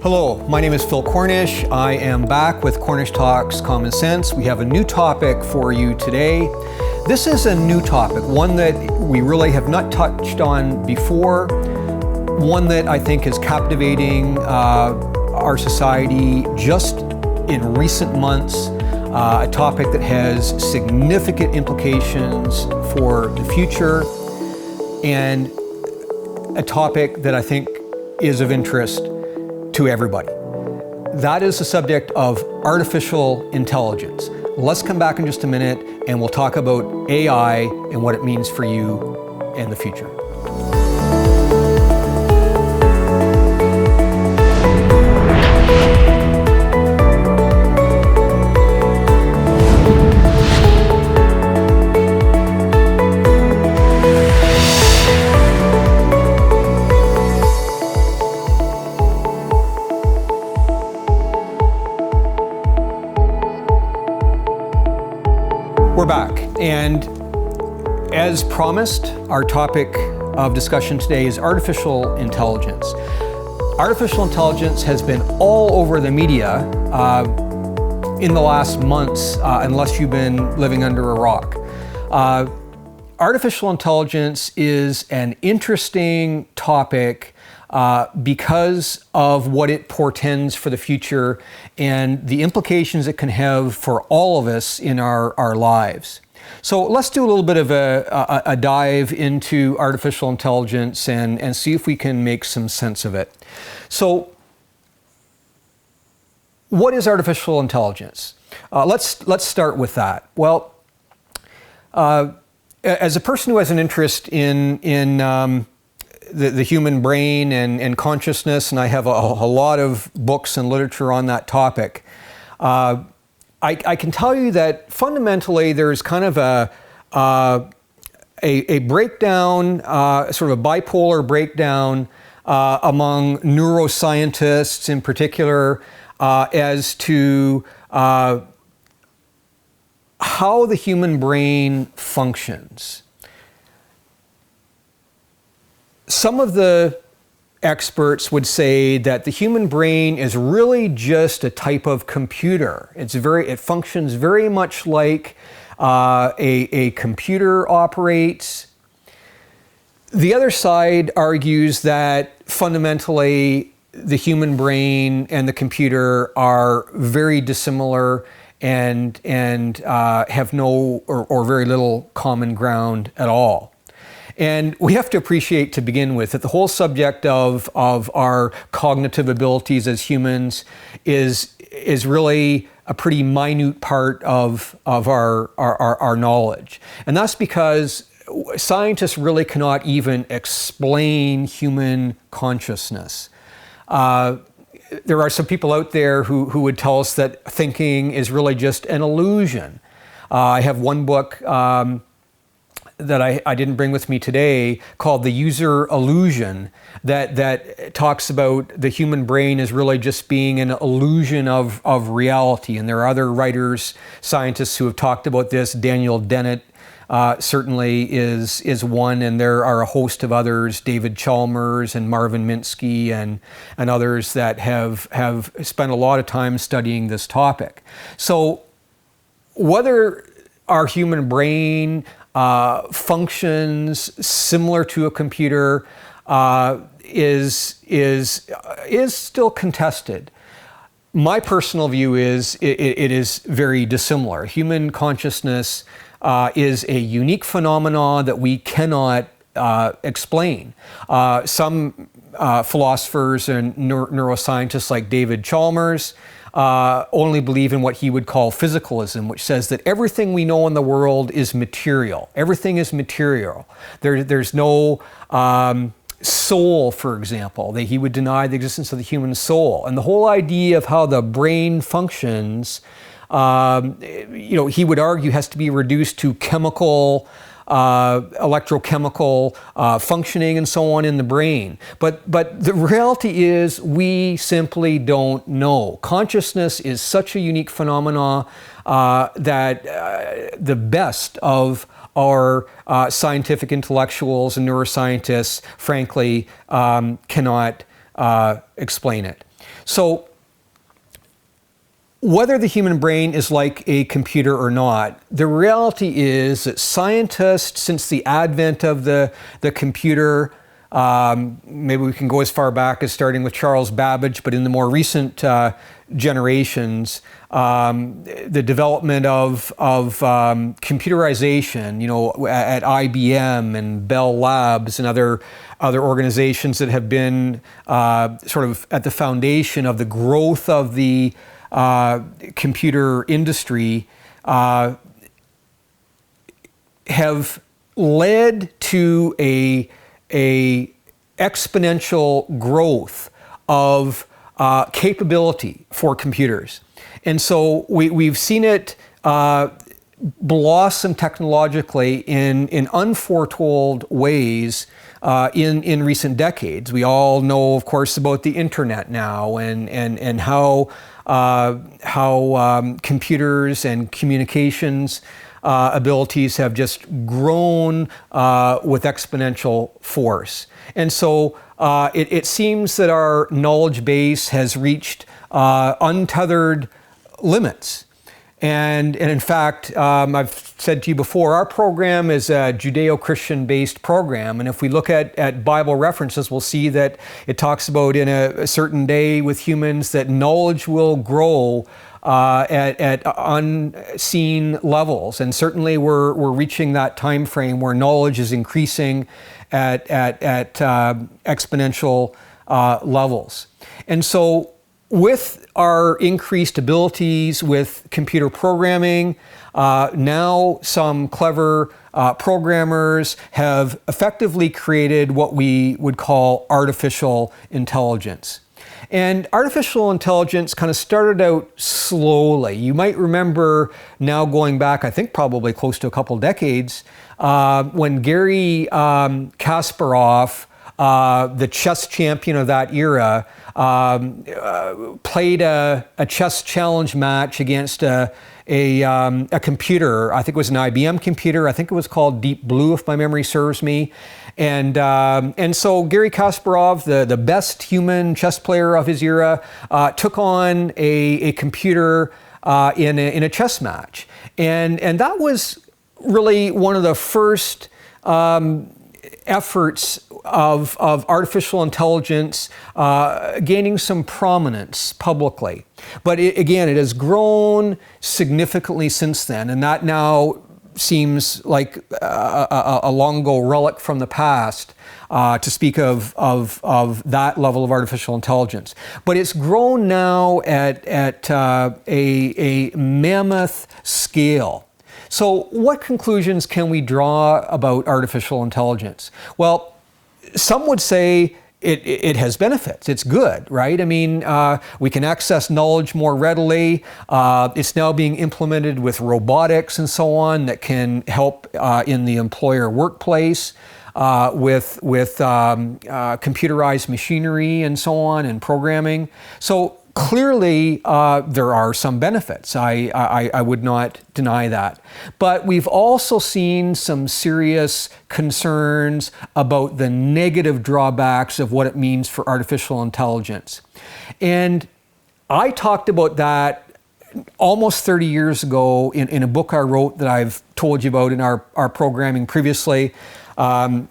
Hello, my name is Phil Cornish. I am back with Cornish Talks Common Sense. We have a new topic for you today. This is a new topic, one that we really have not touched on before, one that I think is captivating our society just in recent months, a topic that has significant implications for the future, and a topic that I think is of interest to everybody. That is the subject of artificial intelligence. Let's come back in just a minute and we'll talk about AI and what it means for you in the future. We're back, and as promised, our topic of discussion today is artificial intelligence. Artificial intelligence has been all over the media in the last months, unless you've been living under a rock. Artificial intelligence is an interesting topic because of what it portends for the future and the implications it can have for all of us in our lives. So let's do a little bit of a dive into artificial intelligence and see if we can make some sense of it. So what is artificial intelligence? Let's start with that. Well, as a person who has an interest in the human brain and consciousness, and I have a lot of books and literature on that topic. I can tell you that fundamentally there's kind of a breakdown, sort of a bipolar breakdown among neuroscientists in particular as to how the human brain functions. Some of the experts would say that the human brain is really just a type of computer. It functions very much like a computer operates. The other side argues that fundamentally the human brain and the computer are very dissimilar and have no or very little common ground at all. And we have to appreciate to begin with that the whole subject of our cognitive abilities as humans is really a pretty minute part of our knowledge. And that's because scientists really cannot even explain human consciousness. There are some people out there who would tell us that thinking is really just an illusion. I have one book that I didn't bring with me today called The User Illusion that talks about the human brain as really just being an illusion of reality. And there are other writers, scientists who have talked about this. Daniel Dennett certainly is one, and there are a host of others, David Chalmers and Marvin Minsky and others that have spent a lot of time studying this topic. So whether our human brain functions similar to a computer is still contested. My personal view is it is very dissimilar. Human consciousness is a unique phenomenon that we cannot explain. Some philosophers and neuroscientists like David Chalmers only believe in what he would call physicalism, which says that everything we know in the world is material. Everything is material. There's no soul, for example. He would deny the existence of the human soul. And the whole idea of how the brain functions, he would argue has to be reduced to chemical, electrochemical functioning and so on in the brain. But the reality is we simply don't know. Consciousness is such a unique phenomenon that the best of our scientific intellectuals and neuroscientists, frankly, cannot explain it. So whether the human brain is like a computer or not, the reality is that scientists, since the advent of the computer, maybe we can go as far back as starting with Charles Babbage, but in the more recent generations, the development of computerization, at IBM and Bell Labs and other organizations that have been sort of at the foundation of the growth of the computer industry, have led to a exponential growth of capability for computers. And so we've seen it blossom technologically in unforetold ways in recent decades. We all know, of course, about the internet now and how computers and communications abilities have just grown with exponential force. And so it seems that our knowledge base has reached untethered limits. And in fact, I've said to you before, our program is a Judeo-Christian based program. And if we look at Bible references, we'll see that it talks about in a certain day with humans that knowledge will grow at unseen levels. And certainly we're reaching that time frame where knowledge is increasing at exponential levels. And so with our increased abilities with computer programming, now some clever programmers have effectively created what we would call artificial intelligence. And artificial intelligence kind of started out slowly. You might remember now going back, I think probably close to a couple decades, when Garry Kasparov, the chess champion of that era, played a chess challenge match against a computer. I think it was an IBM computer. I think it was called Deep Blue, if my memory serves me. And so Garry Kasparov, the best human chess player of his era, took on a computer in a chess match. And that was really one of the first efforts of artificial intelligence gaining some prominence publicly. But it has grown significantly since then, and that now seems like a long ago relic from the past to speak of that level of artificial intelligence. But it's grown now at a mammoth scale. So what conclusions can we draw about artificial intelligence? Well, some would say it has benefits. It's good, right? I mean, we can access knowledge more readily. It's now being implemented with robotics and so on that can help in the employer workplace with computerized machinery and so on and programming. So clearly, there are some benefits. I would not deny that. But we've also seen some serious concerns about the negative drawbacks of what it means for artificial intelligence. And I talked about that almost 30 years ago in a book I wrote that I've told you about in our programming previously. My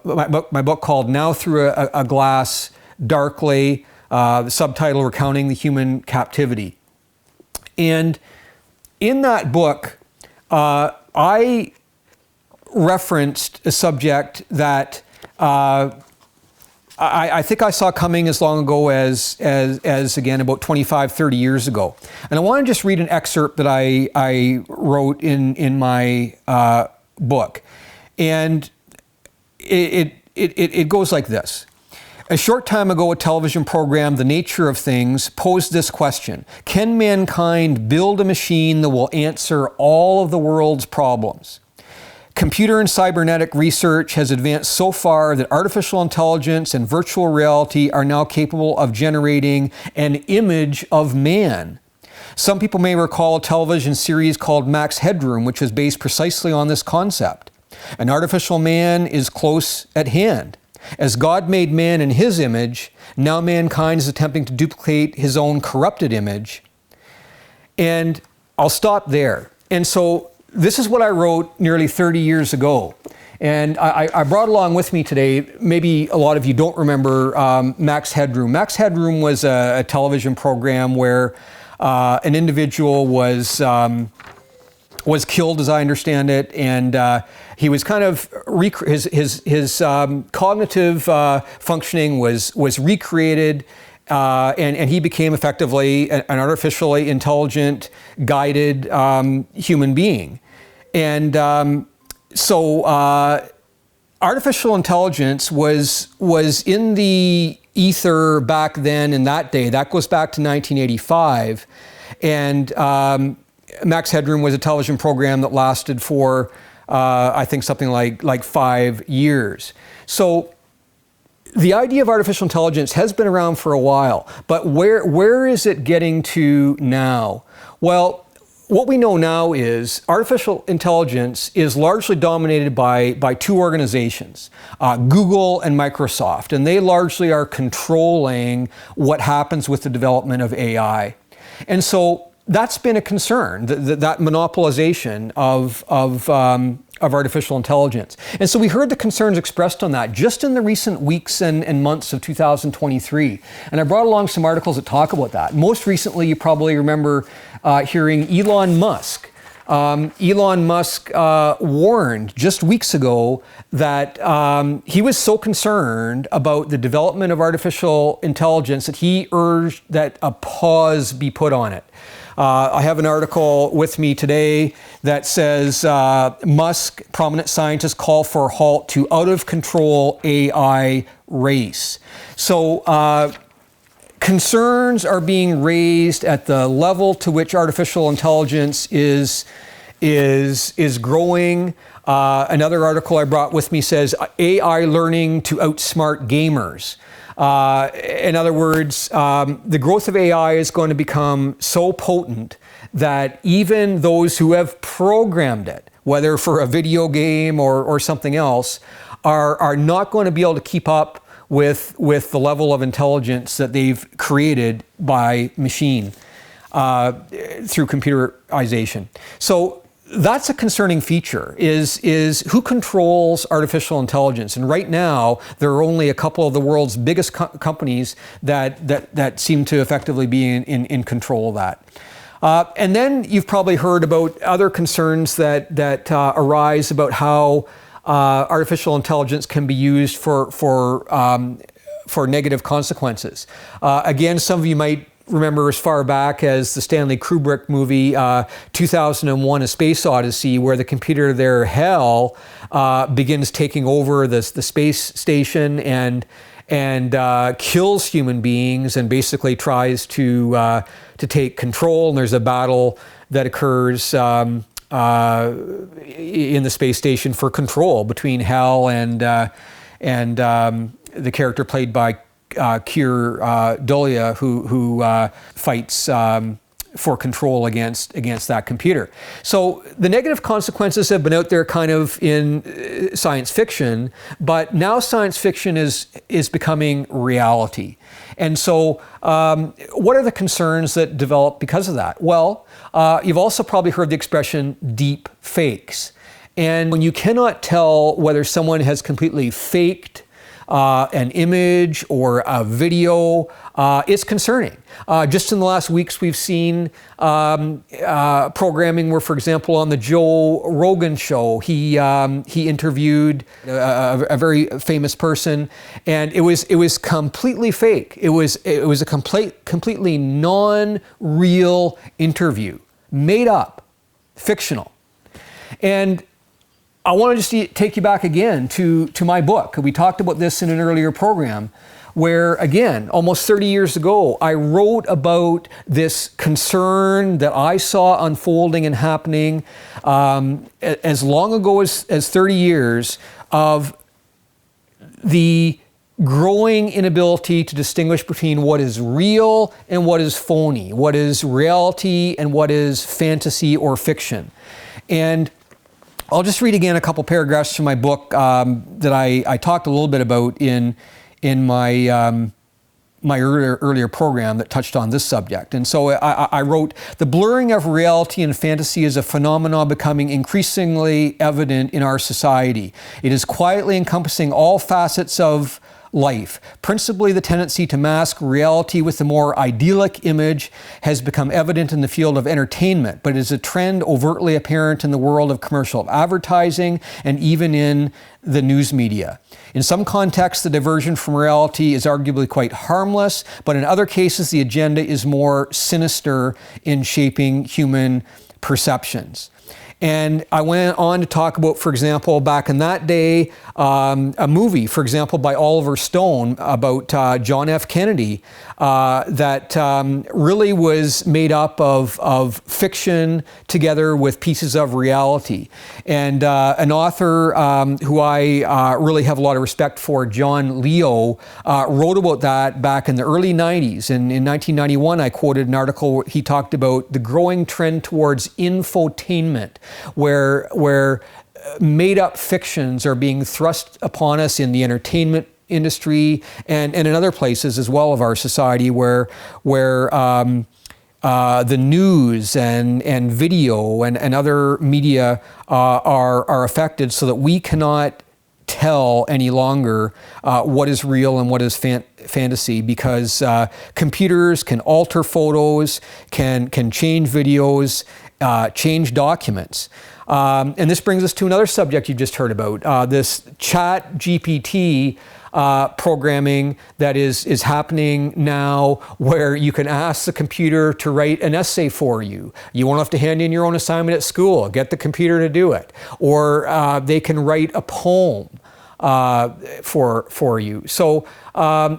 book called Now Through a Glass Darkly. The subtitle, Recounting the Human Captivity. And in that book, I referenced a subject that I think I saw coming as long ago as again, about 25, 30 years ago. And I want to just read an excerpt that I wrote in my book. And it goes like this. A short time ago, a television program, The Nature of Things, posed this question: can mankind build a machine that will answer all of the world's problems? Computer and cybernetic research has advanced so far that artificial intelligence and virtual reality are now capable of generating an image of man. Some people may recall a television series called Max Headroom, which was based precisely on this concept. An artificial man is close at hand. As God made man in his image, now mankind is attempting to duplicate his own corrupted image. And I'll stop there. And so this is what I wrote nearly 30 years ago. And I brought along with me today, maybe a lot of you don't remember, Max Headroom. Max Headroom was a television program where an individual was killed, as I understand it, and he was kind of his cognitive functioning was recreated, and he became effectively an artificially intelligent, guided human being, and so artificial intelligence was in the ether back then in that day. That goes back to 1985, and Max Headroom was a television program that lasted for, I think, something like 5 years. So the idea of artificial intelligence has been around for a while, but where is it getting to now? Well, what we know now is artificial intelligence is largely dominated by two organizations, Google and Microsoft, and they largely are controlling what happens with the development of AI. And so that's been a concern, that monopolization of artificial intelligence. And so we heard the concerns expressed on that just in the recent weeks and months of 2023. And I brought along some articles that talk about that. Most recently, you probably remember hearing Elon Musk. Elon Musk warned just weeks ago that he was so concerned about the development of artificial intelligence that he urged that a pause be put on it. I have an article with me today that says Musk, prominent scientists, call for a halt to out-of-control AI race. So concerns are being raised at the level to which artificial intelligence is growing. Another article I brought with me says AI learning to outsmart gamers. In other words, the growth of AI is going to become so potent that even those who have programmed it, whether for a video game or something else, are not going to be able to keep up with the level of intelligence that they've created by machine through computerization. So that's a concerning feature, is who controls artificial intelligence. And right now, there are only a couple of the world's biggest companies that seem to effectively be in control of that. And then you've probably heard about other concerns that arise about how artificial intelligence can be used for negative consequences. Again, some of you might remember as far back as the Stanley Kubrick movie 2001: A Space Odyssey, where the computer there, Hell, begins taking over the space station and kills human beings and basically tries to take control. And there's a battle that occurs in the space station for control between Hell and the character played by Keir Dullea, who fights for control against that computer. So the negative consequences have been out there kind of in science fiction, but now science fiction is becoming reality. And so what are the concerns that develop because of that? Well, you've also probably heard the expression deep fakes. And when you cannot tell whether someone has completely faked an image or a video, it's concerning. Just in the last weeks, we've seen programming where, for example, on the Joe Rogan show, he interviewed a very famous person, and it was completely fake. It was a completely non-real interview, made up, fictional, and I want to just take you back again to my book. We talked about this in an earlier program where, again, almost 30 years ago, I wrote about this concern that I saw unfolding and happening as long ago as 30 years of the growing inability to distinguish between what is real and what is phony, what is reality and what is fantasy or fiction. And I'll just read again a couple paragraphs from my book that I talked a little bit about in my my earlier program that touched on this subject. And so I wrote, the blurring of reality and fantasy is a phenomenon becoming increasingly evident in our society. It is quietly encompassing all facets of life. Principally, the tendency to mask reality with the more idyllic image has become evident in the field of entertainment, but is a trend overtly apparent in the world of commercial advertising and even in the news media. In some contexts, the diversion from reality is arguably quite harmless, but in other cases, the agenda is more sinister in shaping human perceptions. And I went on to talk about, for example, back in that day, a movie, for example, by Oliver Stone about John F. Kennedy that really was made up of fiction together with pieces of reality. And an author who I really have a lot of respect for, John Leo, wrote about that back in the early 90s. And in 1991, I quoted an article where he talked about the growing trend towards infotainment, where made-up fictions are being thrust upon us in the entertainment industry and in other places as well of our society, where the news and video and other media are affected, so that we cannot tell any longer what is real and what is fantasy, because computers can alter photos, can change videos, change documents. And this brings us to another subject you just heard about, this chat GPT programming that is happening now, where you can ask the computer to write an essay for you. You won't have to hand in your own assignment at school. Get the computer to do it. Or they can write a poem for you. So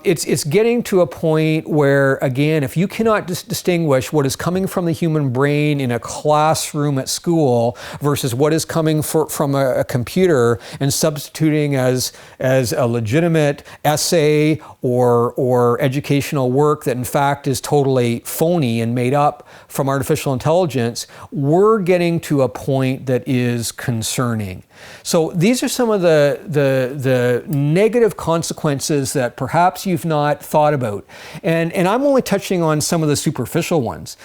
it's getting to a point where, again, if you cannot distinguish what is coming from the human brain in a classroom at school versus what is coming from a computer and substituting as a legitimate essay or educational work that in fact is totally phony and made up from artificial intelligence, we're getting to a point that is concerning. So these are some of the negative consequences that perhaps you've not thought about. And I'm only touching on some of the superficial ones.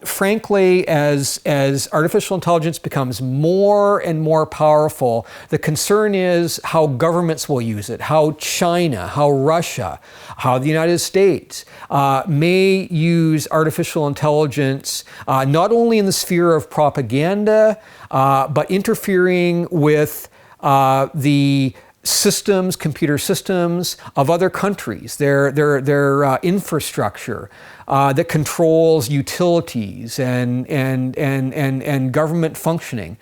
Frankly, as artificial intelligence becomes more and more powerful, the concern is how governments will use it, how China, how Russia, how the United States may use artificial intelligence not only in the sphere of propaganda, but interfering with the systems, computer systems of other countries, their infrastructure that controls utilities and government functioning.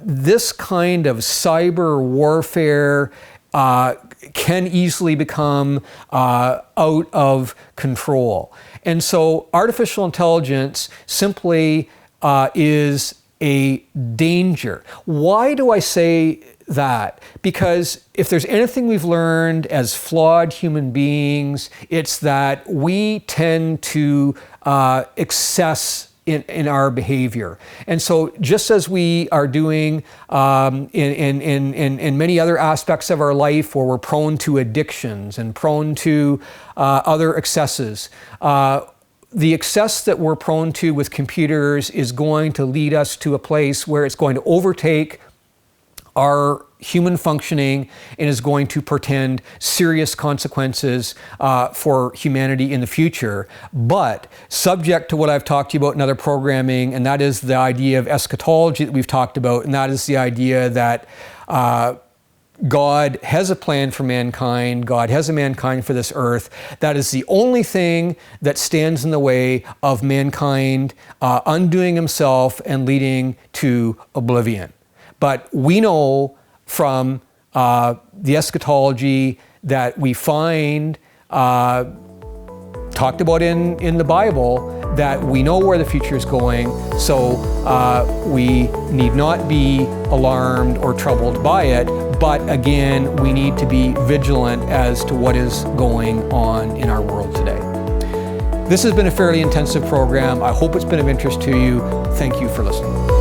This kind of cyber warfare can easily become out of control. And so artificial intelligence simply is a danger. Why do I say that? Because if there's anything we've learned as flawed human beings, it's that we tend to excess in our behavior. And so just as we are doing in many other aspects of our life where we're prone to addictions and prone to other excesses, the excess that we're prone to with computers is going to lead us to a place where it's going to overtake our human functioning and is going to portend serious consequences for humanity in the future. But subject to what I've talked to you about in other programming, and that is the idea of eschatology that we've talked about, and that is the idea that God has a plan for mankind. God has a mankind for this earth. That is the only thing that stands in the way of mankind undoing himself and leading to oblivion. But we know from the eschatology that we find talked about in the Bible, that we know where the future is going, so we need not be alarmed or troubled by it. But again, we need to be vigilant as to what is going on in our world today. This has been a fairly intensive program. I hope it's been of interest to you. Thank you for listening.